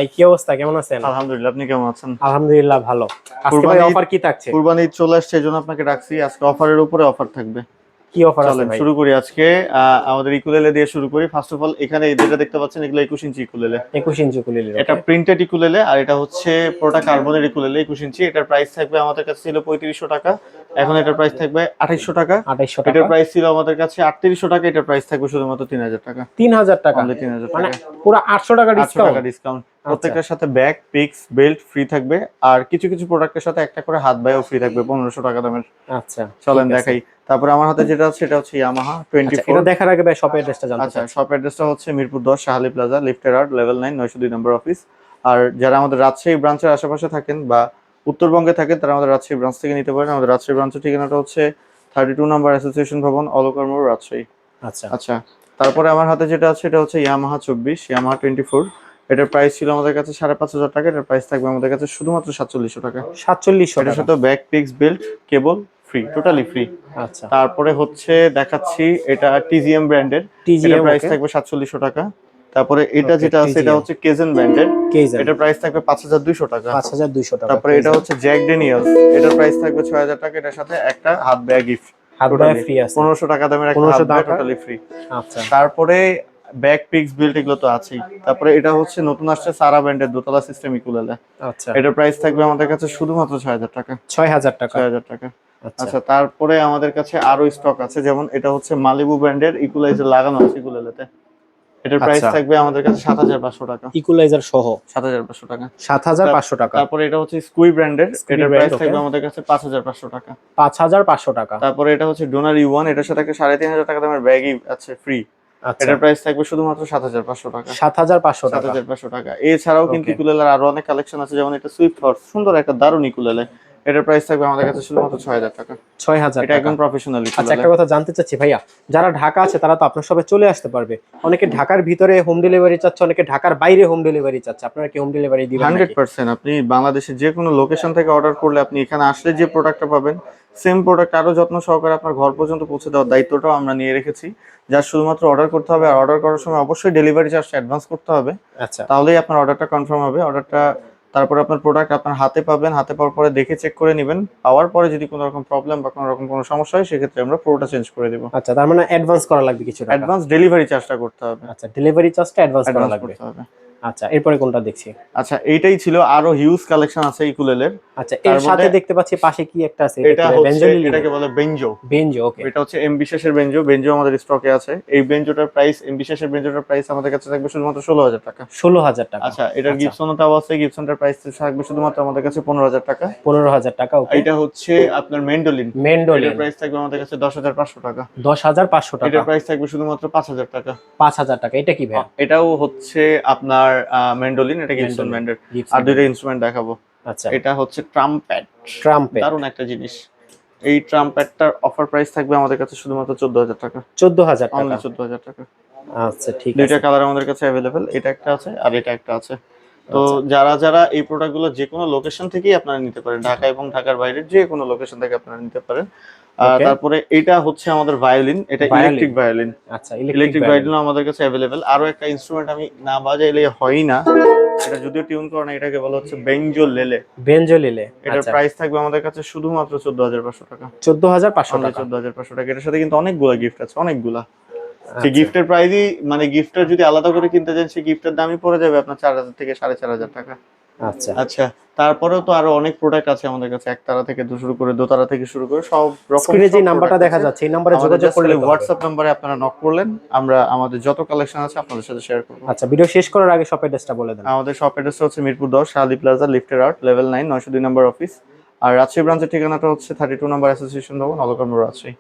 ভাই কি অবস্থা, কেমন আছেন? আলহামদুলিল্লাহ, আপনি কেমন আছেন? আলহামদুলিল্লাহ ভালো। আজকে ভাই অফার কি থাকছে? কুরবানি ঈদ চলে আসছে, এজন্য আপনাকে ডাকছি। আজকে অফারের উপরে অফার থাকবে। কি অফার আছে চলেন ভাই? শুরু করি আজকে। আমাদের ইকুলেলে দিয়ে শুরু করি। ফার্স্ট অফ অল, এখানে যেটা দেখতে পাচ্ছেন এগুলো 21 ইঞ্চি ইকুলেলে। 21 ইঞ্চি কুলিলি। এটা প্রিন্টেড ইকুলেলে, আর এটা হচ্ছে পুরোটা কার্বনের ইকুলেলে 21 ইঞ্চি। এটার প্রাইস থাকবে আমাদের কাছে ছিল 3500 টাকা, এখন এটার প্রাইস থাকবে 2800 টাকা। 2800 এটার টাকা। প্রাইস ছিল আমাদের কাছে 3800 টাকা, এটার প্রাইস থাকবে শুধুমাত্র 3000 টাকা। 3000 টাকা, অনলি 3000 মানে টাকা। পুরো 800 টাকা 800 টাকা ডিসকাউন্ট। ডিসকাউন্ট। প্রত্যেকটার সাথে ব্যাগ, পিক্স, বেল্ট ফ্রি থাকবে, আর কিছু কিছু প্রোডাক্টের সাথে একটা করে হাত বাইও ফ্রি থাকবে 1500 টাকা দামের। আচ্ছা চলেন দেখাই। তারপরে আমার হাতে যেটা আছে সেটা হচ্ছে ইয়ামাহা 24। এটা দেখার আগে ভাই শপের অ্যাড্রেসটা জানতে আচ্ছা, চাচ্ছি। শপ অ্যাড্রেসটা হচ্ছে মিরপুর 10 শাহালি প্লাজা, লিফটের আর্ট, লেভেল 9, 902 নম্বর অফিস। আর যারা আমাদের রাজশাহী ব্রাঞ্চের আশেপাশে থাকেন বা উত্তরবঙ্গে থাকেন, তারা আমাদের রাজশাহী ব্রাঞ্চ থেকে নিতে পারেন। আমাদের রাজশাহী ব্রাঞ্চের ঠিকানাটা হচ্ছে 32 নম্বর অ্যাসোসিয়েশন ভবন, অলকার মোড়, রাজশাহী। আচ্ছা আচ্ছা, তারপরে আমার হাতে যেটা আছে এটা হচ্ছে ইয়ামাহা 24, ইয়ামাহা 24। এটার প্রাইস ছিল আমাদের কাছে 5500 টাকা, এটার প্রাইস থাকবে আমাদের কাছে শুধুমাত্র 4700 টাকা। 4700 এটার টাকা। সাথে ব্যাক, পিক্স, বেল্ট, কেবল ফ্রি, টোটালি ফ্রি। আচ্ছা, তারপরে হচ্ছে দেখাচ্ছি, এটা টিজিএম ব্র্যান্ডের। এটার টিজিএম, প্রাইস ওকে থাকবে 4700 টাকা। তারপরে এটা ওকে। যেটা আছে এটা টিজিএম, হচ্ছে কেজেন ব্র্যান্ডের। কেজেন, এটার প্রাইস থাকবে 5200 টাকা। 5200 টাকা। তারপরে এটা কেজেন হচ্ছে জ্যাক ড্যানিয়েলস। এটার প্রাইস থাকবে 6000 টাকা, এটার সাথে একটা হাত ব্যাগ গিফট। হাত ব্যাগ টোটালি ফ্রি আছে। 1500 টাকা দামের একটা 1500 হাত ব্যাগ, টাকা। Totally free. আচ্ছা তারপরে ব্যাক, পিক্স, বেল্ট এগুলো তো আছেই। তারপরে এটা হচ্ছে নতুন আসছে সারা ব্র্যান্ডের দোতলা সিস্টেম ইকুলেলে। আচ্ছা। এটার প্রাইস থাকবে আমাদের কাছে শুধুমাত্র 6000 টাকা। 6000 টাকা। 6000 টাকা। আচ্ছা আচ্ছা, তারপরে আমাদের কাছে আরো স্টক আছে, যেমন এটা হচ্ছে মালিবু ব্র্যান্ডের ইকুলাইজার লাগানো আছে ইকুলেলেতে। এটার প্রাইস আচ্ছা। থাকবে আমাদের কাছে 7500 টাকা। ইকুয়ালাইজার সহ 7500 টাকা। 7500 টাকা। তারপরে এটা হচ্ছে স্কুই ব্র্যান্ডের। স্কুই এটার ব্র্যান্ড, প্রাইস ওকে। থাকবে আমাদের কাছে 5500 টাকা। 5500 টাকা। তারপরে এটা হচ্ছে ডোনার ইউ1, এটার সাথে একটা 3500 টাকা দামের ব্যাগই আছে ফ্রি। আচ্ছা, এটার প্রাইস থাকবে শুধুমাত্র 7500 টাকা। 7500 টাকা। 7500 টাকা। এছাড়াও কিন্তু ওকে, ইকুলেলের আরো অনেক কালেকশন আছে, যেমন এটা সুইফট হর্স, সুন্দর একটা দারুণ ইকুলেলে। এটার প্রাইস থাকবে আমাদের কাছে শুধুমাত্র 6000 টাকা। 6000 এটা টাকা। একদম প্রফেশনাল আচ্ছা, ইকুলেলে। একটা কথা জানতে চাচ্ছি ভাইয়া, যারা ঢাকা আছে তারা তো আপনার সবে চলে আসতে পারবে। অনেকে ঢাকার ভিতরে হোম ডেলিভারি চাচ্ছে, অনেকে ঢাকার বাইরে হোম ডেলিভারি চাচ্ছে। আপনারা কি হোম ডেলিভারি দিবেন নাকি? 100% আপনি বাংলাদেশের যে কোনো লোকেশন থেকে অর্ডার করলে আপনি এখানে আসলে যে প্রোডাক্টটা পাবেন, সেম প্রোডাক্ট আরো যত্ন সহকারে আপনার ঘর পর্যন্ত পৌঁছে দেওয়ার দায়িত্বটাও আমরা নিয়ে রেখেছি। যার শুধুমাত্র অর্ডার করতে হবে, আর অর্ডার করার সময় অবশ্যই ডেলিভারি চার্জটা অ্যাডভান্স করতে হবে। আচ্ছা তাহলেই আপনার অর্ডারটা কনফার্ম হবে। অর্ডারটা তারপরে আপনার প্রোডাক্ট আপনার হাতে পাবেন, হাতে পাওয়ার পরে দেখে চেক করে নেবেন। পাওয়ার পরে যদি কোনো রকম প্রবলেম বা কোনো রকম কোনো সমস্যা হয়, সেক্ষেত্রে আমরা পুরোটা চেঞ্জ করে দেবো। আচ্ছা, তার মানে অ্যাডভান্স করা লাগবে কিছু টাকা। অ্যাডভান্স ডেলিভারি চার্জটা করতে হবে। আচ্ছা, ডেলিভারি চার্জটা অ্যাডভান্স করা অ্যাডভান্স লাগবে। করতে হবে। আচ্ছা, এরপরে কোনটা দেখছি? আচ্ছা, এইটাই ছিল। আরো হিউজ কালেকশন আছে ইকুলেলের। আচ্ছা, তার এর সাথে মধ্যে দেখতে পাচ্ছি পাশে কি একটা আছে, এটা হচ্ছে, এটাকে বলে বেঞ্জো। বেঞ্জো, ওকে। এটা হচ্ছে এম বিশেষের বেঞ্জো। বেঞ্জো আমাদের স্টকে আছে। এই বেঞ্জোটার প্রাইস, এম বিশেষের বেঞ্জোটার প্রাইস আমাদের কাছে থাকবে শুধুমাত্র 16000 টাকা। 16000 টাকা। আচ্ছা, এটার গিবসনটাও আছে। গিবসনটার প্রাইস থাকবে শুধুমাত্র আমাদের কাছে 15000 টাকা। 15000 টাকা, ওকে। এটা হচ্ছে আপনার মেন্ডোলিন। মেন্ডোলিন এটার প্রাইস থাকবে আমাদের কাছে 10500 টাকা। 10500 টাকা। এটার প্রাইস থাকবে শুধুমাত্র 5000 টাকা। 5000 টাকা। এটা কি ভাই? এটাও হচ্ছে আপনার মেন্ডোলিন, এটা গিবসন মেন্ডোলিন, ব্র্যান্ডের। গিবসন আর দুইটা ব্র্যান্ডের। ইনস্ট্রুমেন্ট দেখাবো। আচ্ছা, এটা হচ্ছে ট্রাম্পেট। ট্রাম্পেট। দারুণ একটা জিনিস। এই ট্রাম্পেটটার অফার প্রাইস থাকবে আমাদের কাছে শুধুমাত্র 14000 টাকা। 14000 টাকা। অনলি 14000 টাকা। আচ্ছা, ঠিক দুইটা আছে। কালার আমাদের কাছে অ্যাভেলেবেল, এটা একটা আছে আর এটা একটা আছে। তো আচ্ছা, যারা যারা এই প্রোডাক্টগুলো যে কোনো লোকেশন থেকেই আপনারা নিতে পারেন, ঢাকা এবং ঢাকার বাইরের যে কোনো লোকেশন থেকে আপনারা নিতে পারেন। ওকে। তারপরে এটা হচ্ছে আমাদের ভায়োলিন, এটা ইলেকট্রিক ভায়োলিন। আচ্ছা, ইলেকট্রিক ভায়োলিনও আমাদের কাছে অ্যাভেলেবেল। আরো একটা ইনস্ট্রুমেন্ট আমি না বাজাইলে হয় না, এটা যদিও টিউন করা না, এটাকে বলা হচ্ছে বেঞ্জো লেলে। বেঞ্জো লিলে। এটার আচ্ছা, প্রাইস থাকবে আমাদের কাছে শুধুমাত্র 14500 টাকা। 14500 অনলি টাকা। 14500 টাকা। এটার সাথে কিন্তু অনেকগুলো গিফট আছে, অনেকগুলা। সেই আচ্ছা, গিফটের প্রাইসই, মানে গিফটটা যদি আলাদা করে কিনতে যান, সেই গিফটের দামই পড়ে যাবে আপনার 4000 থেকে 4500 টাকা। আচ্ছা। আচ্ছা, তারপরেও তো আরো অনেক প্রোডাক্ট আছে আমাদের কাছে, একতারা থেকে শুরু করে দোতারা থেকে শুরু করে সব রকম। স্ক্রিনে যে নাম্বারটা দেখা যাচ্ছে, এই নম্বরে যোগাযোগ করলে হবে। হোয়াটসঅ্যাপ নম্বরে আপনারা নক করলেন, আমরা আমাদের যত কালেকশন আছে আপনাদের সাথে শেয়ার করব। আচ্ছা, ভিডিও শেষ করার আগে শপ অ্যাড্রেসটা বলে দেন। আমাদের শপ অ্যাড্রেস হচ্ছে মিরপুর 10 শাহালি প্লাজা, লিফটের আর্ট, লেভেল 9, 902 নম্বর অফিস। আর রাজশাহী ব্রাঞ্চের ঠিকানাটা হচ্ছে 32 নম্বর অ্যাসোসিয়েশন ভবন, অলকার মোড়, রাজশাহী।